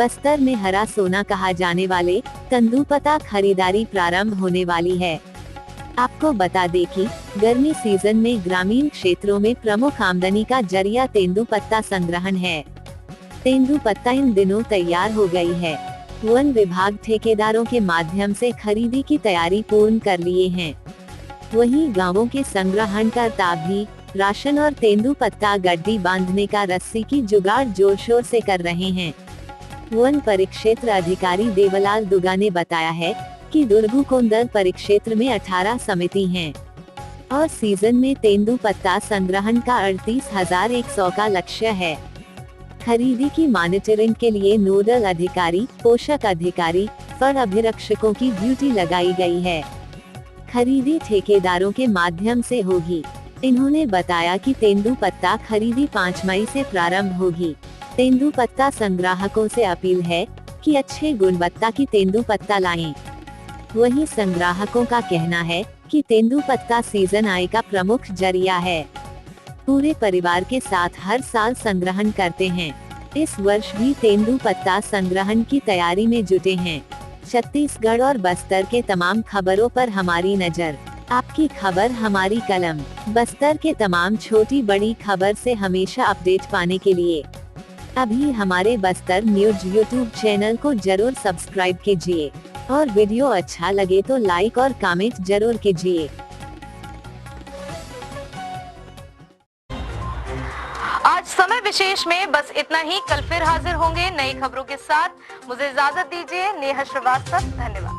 बस्तर में हरा सोना कहा जाने वाले तेंदुपत्ता खरीदारी प्रारंभ होने वाली है। आपको बता दें कि गर्मी सीजन में ग्रामीण क्षेत्रों में प्रमुख आमदनी का जरिया तेंदुपत्ता संग्रहण है। तेंदुपत्ता इन दिनों तैयार हो गई है। वन विभाग ठेकेदारों के माध्यम से खरीदी की तैयारी पूर्ण कर लिए हैं। वहीं गांवों के संग्रहणकर्ता भी राशन और तेंदुपत्ता गड्डी बांधने का रस्सी की जुगाड़ जोर शोर से कर रहे हैं। वन परिक्षेत्र अधिकारी देवलाल दुगा ने बताया है कि दुर्गुकोंदर परिक्षेत्र में 18 समिति हैं और सीजन में तेंदुपत्ता संग्रहण का 38,100 का लक्ष्य है। खरीदी की मॉनिटरिंग के लिए नोडल अधिकारी, पोषक अधिकारी, फल अभिरक्षकों की ड्यूटी लगाई गई है। खरीदी ठेकेदारों के माध्यम से होगी। इन्होंने बताया कि तेंदुपत्ता खरीदी 5 मई से प्रारंभ होगी। तेंदुपत्ता संग्राहकों से अपील है कि अच्छे गुणवत्ता की तेंदुपत्ता लाएं। वहीं संग्राहकों का कहना है कि तेंदुपत्ता सीजन आय का प्रमुख जरिया है। पूरे परिवार के साथ हर साल संग्रहण करते हैं। इस वर्ष भी तेंदुपत्ता संग्रहण की तैयारी में जुटे हैं। छत्तीसगढ़ और बस्तर के तमाम खबरों पर हमारी नजर। आपकी खबर हमारी कलम। बस्तर के तमाम छोटी बड़ी खबर से हमेशा अपडेट पाने के लिए अभी हमारे बस्तर न्यूज यूट्यूब चैनल को जरूर सब्सक्राइब कीजिए और वीडियो अच्छा लगे तो लाइक और कमेंट जरूर कीजिए। आज समय विशेष में बस इतना ही। कल फिर हाजिर होंगे नई खबरों के साथ। मुझे इजाजत दीजिए। नेहा श्रीवास्तव, धन्यवाद।